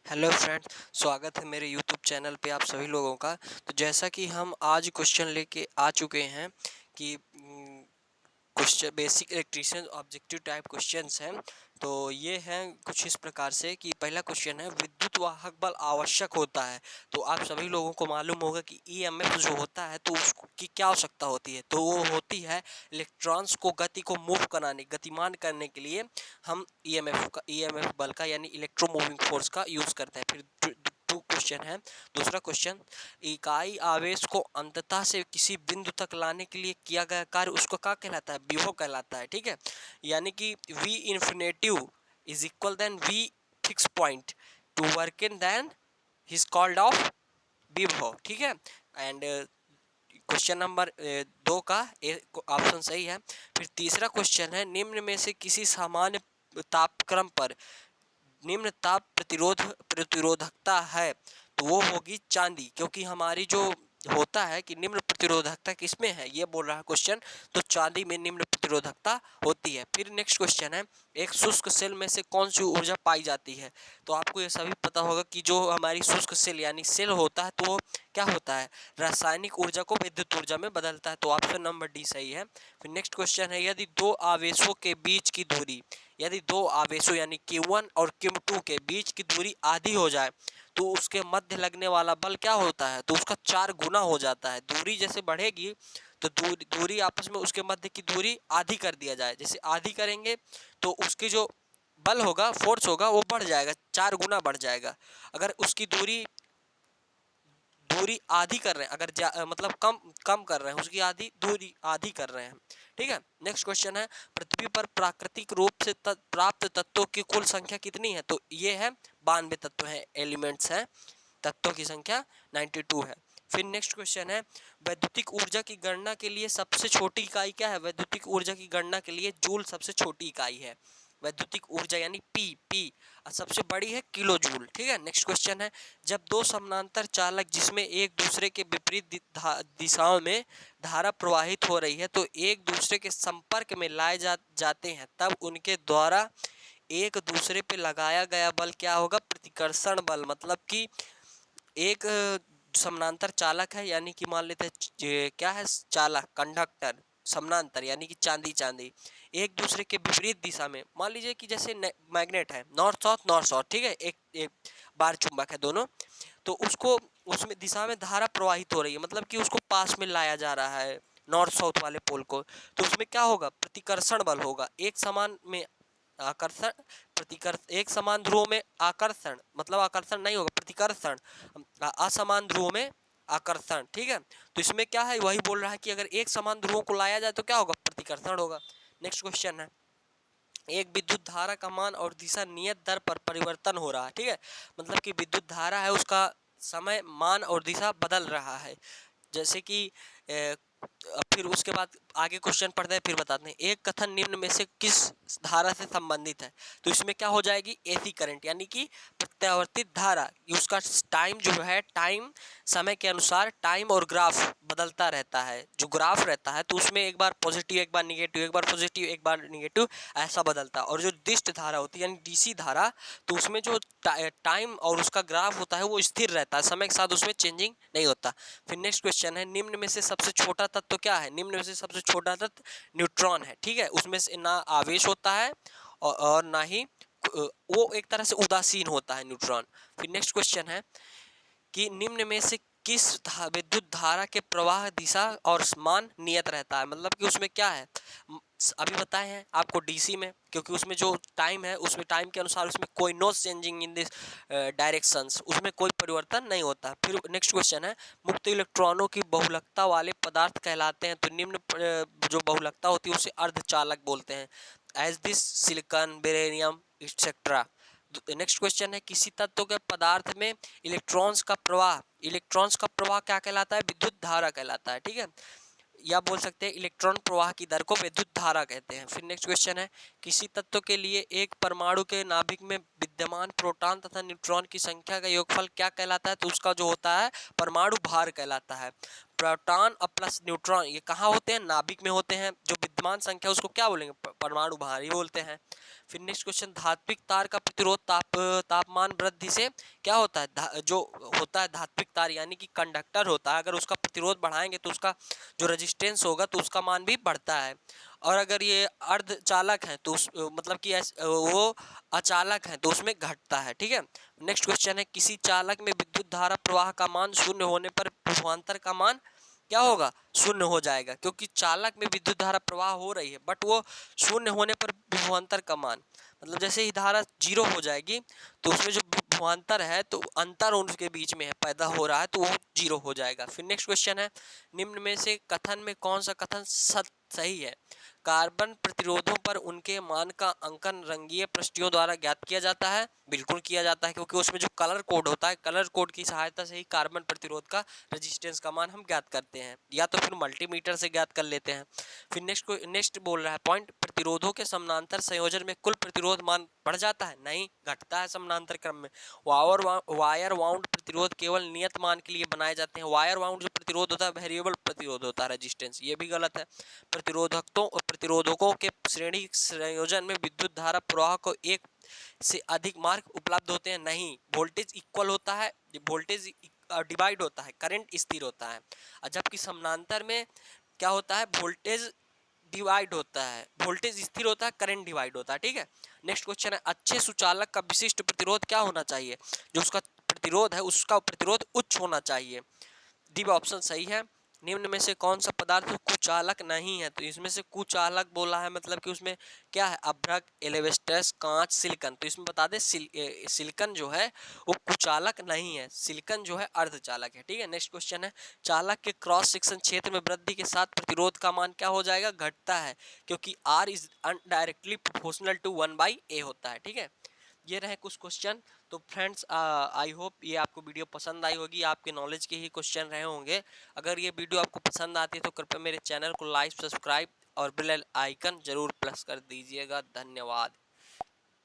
Hello friends, स्वागत है मेरे यूट्यूब चैनल पे आप सभी लोगों का। तो जैसा कि हम आज क्वेश्चन लेके आ चुके हैं कि question basic electrician objective type questions हैं। तो ये हैं कुछ इस प्रकार से कि पहला क्वेश्चन है, विद्युत वाहक बल आवश्यक होता है। तो आप सभी लोगों को मालूम होगा कि ईएमएफ जो होता है तो उसकी क्या आवश्यकता होती है। तो वो होती है इलेक्ट्रॉन्स को गति को मूव कराने, गतिमान करने के लिए हम ईएमएफ बल का यानी इलेक्ट्रोमूविंग फोर्स का यूज करते हैं। फिर टू क्वेश्चन है। दूसरा क्वेश्चन, इकाई आवेश को अंततः से किसी बिंदु तक लाने के लिए किया गया कार्य उसको क्या कहलाता है? विभव कहलाता है। ठीक है, यानी कि V infinitive is equal then V fix point to work in then his called of विभव। ठीक है, एंड क्वेश्चन नंबर 2 का ऑप्शन सही है। फिर तीसरा क्वेश्चन है, निम्न में से किसी सामान्य तापक्रम पर निम्न ताप प्रतिरोधकता है, तो वो होगी चांदी, क्योंकि हमारी जो होता है कि निम्न प्रतिरोधकता किसमें है, ये बोल रहा है क्वेश्चन, तो चांदी में निम्न प्रतिरोधकता होती है। फिर नेक्स्ट क्वेश्चन है, एक शुष्क सेल में से कौन सी ऊर्जा पाई जाती है? तो आपको ये सभी पता होगा कि जो हमारी शुष्क सेल यानी सेल होता है तो वो क्या होता है, रासायनिक ऊर्जा को विद्युत ऊर्जा में बदलता है। तो ऑप्शन नंबर डी सही है। फिर नेक्स्ट क्वेश्चन है, यदि दो आवेशों के बीच की दूरी, यदि दो आवेशों यानी Q1 और Q2 के बीच की दूरी आधी हो जाए तो उसके मध्य लगने वाला बल क्या होता है? तो उसका 4 गुना हो जाता है। दूरी जैसे बढ़ेगी तो दूरी आपस में उसके मध्य की दूरी आधी कर दिया जाए, जैसे आधी करेंगे तो उसकी जो बल होगा, फोर्स होगा, वो बढ़ जाएगा, 4 गुना बढ़ जाएगा। अगर उसकी दूरी दूरी आधी कर रहे हैं, अगर मतलब कम कम कर रहे हैं, उसकी आधी दूरी आधी कर रहे हैं। ठीक है, नेक्स्ट क्वेश्चन है, पृथ्वी पर प्राकृतिक रूप से प्राप्त तत्वों की कुल संख्या कितनी है? तो ये है 92 तत्व हैं, एलिमेंट्स हैं, तत्वों की संख्या 92 है। फिर नेक्स्ट क्वेश्चन है, वैद्युतिक ऊर्जा की गणना के लिए सबसे छोटी इकाई क्या है? वैद्युतिक ऊर्जा की गणना के लिए जूल सबसे छोटी इकाई है। वैद्युतिक ऊर्जा यानी पी सबसे बड़ी है किलो जूल। ठीक है, नेक्स्ट क्वेश्चन है, जब दो समानांतर चालक जिसमें एक दूसरे के विपरीत दिशाओं में धारा प्रवाहित हो रही है तो एक दूसरे के संपर्क में लाए जाते हैं, तब उनके द्वारा एक दूसरे पे लगाया गया बल क्या होगा? प्रतिकर्षण बल। मतलब कि एक समानांतर चालक है, यानी कि मान लेते हैं क्या है, चालक कंडक्टर, समानांतर यानी कि चांदी एक दूसरे के विपरीत दिशा में, मान लीजिए कि जैसे मैग्नेट है, नॉर्थ साउथ। ठीक है, एक बार चुंबक है दोनों, तो उसको उसमें दिशा में धारा प्रवाहित हो रही है, मतलब कि उसको पास में लाया जा रहा है नॉर्थ साउथ वाले पोल को, तो उसमें क्या होगा? प्रतिकर्षण बल होगा। एक समान में आकर्षण, प्रतिकर्ष एक समान ध्रुव में आकर्षण, मतलब आकर्षण नहीं होगा, प्रतिकर्षण। असमान ध्रुव में आकर्षण। ठीक है, तो इसमें क्या है, वही बोल रहा है कि अगर एक समान ध्रुवों को लाया जाए तो क्या होगा? प्रतिकर्षण होगा। नेक्स्ट क्वेश्चन है, एक विद्युत धारा का मान और दिशा नियत दर पर परिवर्तन हो रहा है। ठीक है, मतलब कि विद्युत धारा है, उसका समय, मान और दिशा बदल रहा है। जैसे कि फिर उसके बाद आगे क्वेश्चन पढ़ते हैं, फिर बताते हैं, एक कथन निम्न में से किस धारा से संबंधित है? तो इसमें क्या हो जाएगी? एसी करंट, यानी कि प्रत्यावर्तित धारा। उसका टाइम जो है, टाइम समय के अनुसार टाइम और ग्राफ बदलता रहता है। जो ग्राफ रहता है तो उसमें एक बार पॉजिटिव, एक बार निगेटिव, एक बार पॉजिटिव, एक बार निगेटिव, ऐसा बदलता है। और जो दिष्ट धारा होती है यानी डीसी धारा, तो उसमें जो टाइम और उसका ग्राफ होता है वो स्थिर रहता है, समय के साथ उसमें चेंजिंग नहीं होता। फिर नेक्स्ट क्वेश्चन है, निम्न में से सबसे छोटा तत्व क्या है? निम्न में से सबसे छोटा तत्व न्यूट्रॉन है। ठीक है, उसमें से ना आवेश होता है और ना ही वो एक तरह से उदासीन होता है न्यूट्रॉन। फिर नेक्स्ट क्वेश्चन है कि निम्न में से किस विद्युत धारा के प्रवाह दिशा और मान नियत रहता है? मतलब कि उसमें क्या है, अभी बताए हैं आपको डीसी में, क्योंकि उसमें जो टाइम है, उसमें टाइम के अनुसार उसमें कोई no changing in this directions, उसमें कोई परिवर्तन नहीं होता। फिर नेक्स्ट क्वेश्चन है, मुक्त इलेक्ट्रॉनों की बहुलकता वाले पदार्थ कहलाते हैं, तो निम्न जो बहुलकता होती है उसे अर्धचालक बोलते हैं, as this silicon, germanium etcetera. Next question है, किसी तत्व के पदार्थ में इलेक्ट्रॉन्स का प्रवाह क्या कहलाता है? विद्युत धारा कहलाता है। ठीक है, या बोल सकते हैं इलेक्ट्रॉन प्रवाह की दर को विद्युत धारा कहते हैं। फिर नेक्स्ट क्वेश्चन है, किसी तत्व के लिए एक परमाणु के नाभिक में विद्यमान प्रोटॉन तथा न्यूट्रॉन की संख्या का योगफल क्या कहलाता है? तो उसका जो होता है परमाणु भार कहलाता है। प्रोटॉन और प्लस न्यूट्रॉन ये कहाँ होते हैं? नाभिक में होते हैं। जो विद्यमान संख्या उसको क्या बोलेंगे? परमाणु भारी बोलते हैं। फिर नेक्स्ट क्वेश्चन, धात्विक तार का प्रतिरोध तापमान वृद्धि से क्या होता है? जो होता है धात्विक तार यानी कि कंडक्टर होता है, अगर उसका प्रतिरोध बढ़ाएंगे तो उसका जो रेजिस्टेंस होगा तो उसका मान भी बढ़ता है। और अगर ये अर्धचालक है तो मतलब कि वो अचालक है तो उसमें घटता है। ठीक है। नेक्स्ट क्वेश्चन है, किसी चालक में विद्युत धारा प्रवाह का मान शून्य होने पर विभवांतर का मान क्या होगा? शून्य हो जाएगा, क्योंकि चालक में विद्युत धारा प्रवाह हो रही है बट वो शून्य होने पर विभवांतर का मान, मतलब जैसे ही धारा जीरो हो जाएगी तो उसमें जो विभवांतर है तो अंतर उनके बीच में है पैदा हो रहा है तो वो जीरो हो जाएगा। फिर नेक्स्ट क्वेश्चन है, निम्न में से कथन में कौन सा कथन सही है? कार्बन प्रतिरोधों पर उनके मान का अंकन रंगीय पृष्ठों द्वारा ज्ञात किया जाता है। बिल्कुल किया जाता है, क्योंकि उसमें जो कलर कोड होता है, कलर कोड की सहायता से ही कार्बन प्रतिरोध का रेजिस्टेंस का मान हम ज्ञात करते हैं, या तो फिर मल्टीमीटर से ज्ञात कर लेते हैं। फिर नेक्स्ट बोल रहा है पॉइंट, प्रतिरोधों के समानांतर संयोजन में कुल प्रतिरोध मान बढ़ जाता है? नहीं, घटता है समानांतर क्रम में। वायर वाउंड प्रतिरोध केवल नियत मान के लिए बनाए जाते हैं। वायर वाउंड जो प्रतिरोध होता है वेरिएबल प्रतिरोध होता है, रेजिस्टेंस, ये भी गलत है। प्रतिरोधकों और प्रतिरोधकों के श्रेणी संयोजन में विद्युत धारा प्रवाह को एक से अधिक मार्ग उपलब्ध होते हैं? नहीं, वोल्टेज इक्वल होता है, वोल्टेज डिवाइड होता है, करंट स्थिर होता है। जबकि समानांतर में क्या होता है? वोल्टेज डिवाइड होता है, वोल्टेज स्थिर होता है, करंट डिवाइड होता है। ठीक है। नेक्स्ट क्वेश्चन है, अच्छे सुचालक का विशिष्ट प्रतिरोध क्या होना चाहिए? जो उसका प्रतिरोध है उसका प्रतिरोध उच्च होना चाहिए। डी ऑप्शन सही है। निम्न में से कौन सा पदार्थ कुचालक नहीं है? तो इसमें से कुचालक बोला है, मतलब कि उसमें क्या है? अभ्रक, एलेवेस्टस, कांच, सिलिकन। तो इसमें बता दें सिलिकन जो है वो कुचालक नहीं है, सिलिकन जो है अर्धचालक है। ठीक है। नेक्स्ट क्वेश्चन है, चालक के क्रॉस सेक्शन क्षेत्र में वृद्धि के साथ प्रतिरोध का मान क्या हो जाएगा? घटता है, क्योंकि R is directly proportional to 1/a होता है। ठीक है। ये रहे कुछ क्वेश्चन। तो फ्रेंड्स, आई होप ये आपको वीडियो पसंद आई होगी, आपके नॉलेज के ही क्वेश्चन रहे होंगे। अगर ये वीडियो आपको पसंद आती है तो कृपया मेरे चैनल को लाइक, सब्सक्राइब और बेल आइकन जरूर प्रेस कर दीजिएगा। धन्यवाद।